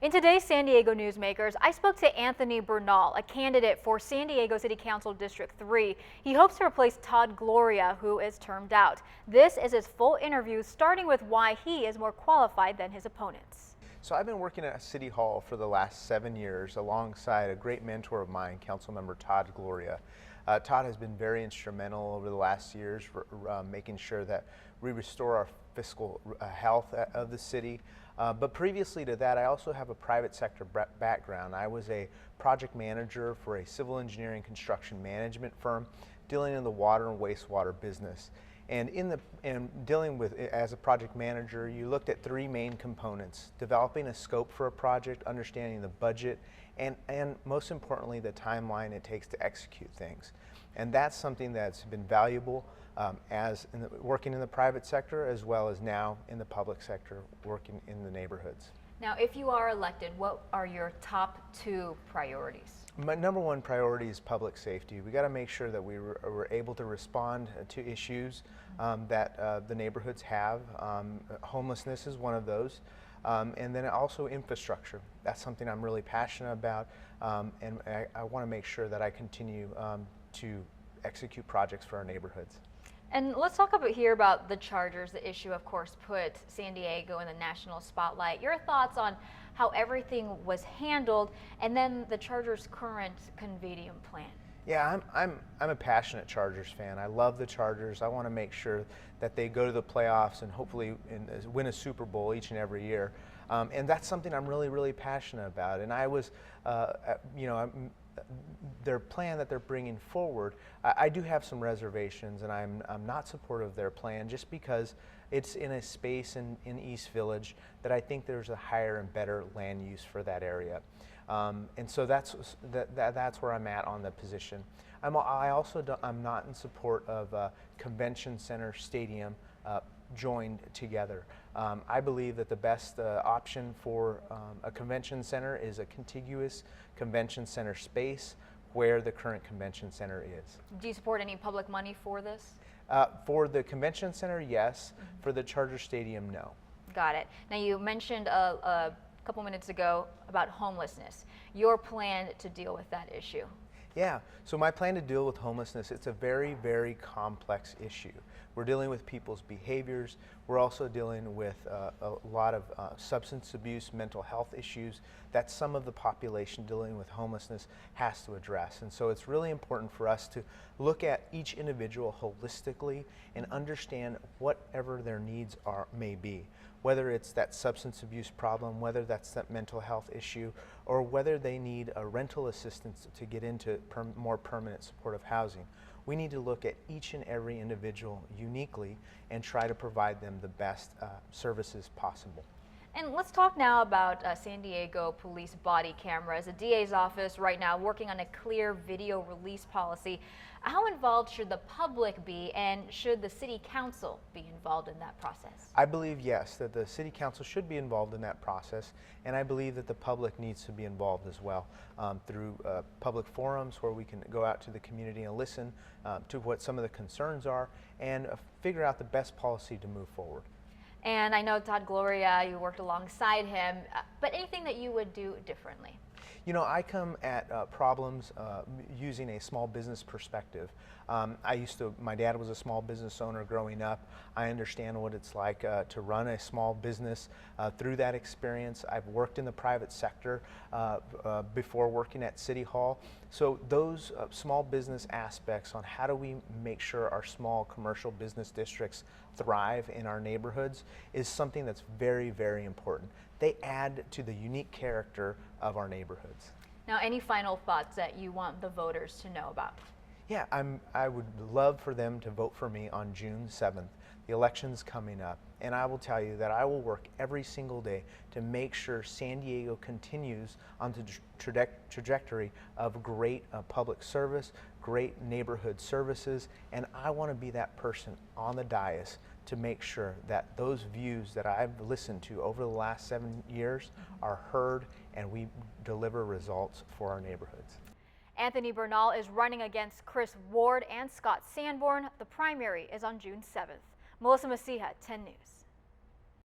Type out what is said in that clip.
In today's San Diego Newsmakers, I spoke to Anthony Bernal, a candidate for San Diego City Council District 3. He hopes to replace Todd Gloria, who is termed out. This is his full interview, starting with why he is more qualified than his opponents. So I've been working at City Hall for the last 7 years alongside a great mentor of mine, Councilmember Todd Gloria. Todd has been very instrumental over the last years for making sure that we restore our fiscal health of the city. But previously to that, I also have a private sector background. I was a project manager for a civil engineering construction management firm dealing in the water and wastewater business. And dealing with, as a project manager, you looked at three main components: developing a scope for a project, understanding the budget, and most importantly, the timeline it takes to execute things. And that's something that's been valuable working in the private sector, as well as now in the public sector, working in the neighborhoods. Now, if you are elected, what are your top 2 priorities? My number 1 priority is public safety. We got to make sure that we're able to respond to issues that the neighborhoods have. Homelessness is one of those. And then also infrastructure. That's something I'm really passionate about, and I want to make sure that I continue to execute projects for our neighborhoods. And let's talk about the Chargers. The issue, of course, put San Diego in the national spotlight. Your thoughts on how everything was handled, and then the Chargers' current convenium plan? Yeah, I'm a passionate Chargers fan. I love the Chargers. I want to make sure that they go to the playoffs and hopefully win a Super Bowl each and every year. And that's something I'm really passionate about. And I was, their plan that they're bringing forward, I do have some reservations, and I'm not supportive of their plan just because it's in a space in East Village that I think there's a higher and better land use for that area. And so that's where I'm at on the position. I'm not in support of a convention center stadium joined together. I believe that the best option for a convention center is a contiguous convention center space where the current convention center is. Do you support any public money for this? For the convention center, yes. For the Charger Stadium, no. Got it. Now, you mentioned a couple minutes ago about homelessness. Your plan to deal with that issue? Yeah, so my plan to deal with homelessness, it's a very complex issue. We're dealing with people's behaviors. We're also dealing with a lot of substance abuse, mental health issues that some of the population dealing with homelessness has to address. And so it's really important for us to look at each individual holistically and understand whatever their needs may be. Whether it's that substance abuse problem, whether that's that mental health issue, or whether they need a rental assistance to get into more permanent supportive housing. We need to look at each and every individual uniquely and try to provide them the best services possible. And let's talk now about San Diego police body cameras. The DA's office right now working on a clear video release policy. How involved should the public be, and should the city council be involved in that process? I believe, yes, that the city council should be involved in that process, and I believe that the public needs to be involved as well through public forums where we can go out to the community and listen to what some of the concerns are and figure out the best policy to move forward. And I know Todd Gloria, you worked alongside him, but anything that you would do differently? You know, I come at problems using a small business perspective. My dad was a small business owner growing up. I understand what it's like to run a small business. Through that experience, I've worked in the private sector before working at City Hall. So those small business aspects on how do we make sure our small commercial business districts thrive in our neighborhoods is something that's very important. They add to the unique character of our neighborhoods. Now, any final thoughts that you want the voters to know about? Yeah, I would love for them to vote for me on June 7th. The election's coming up, and I will tell you that I will work every single day to make sure San Diego continues on the trajectory of great public service, great neighborhood services, and I want to be that person on the dais to make sure that those views that I've listened to over the last 7 years are heard and we deliver results for our neighborhoods. Anthony Bernal is running against Chris Ward and Scott Sanborn. The primary is on June 7th. Melissa Messiha, 10 News.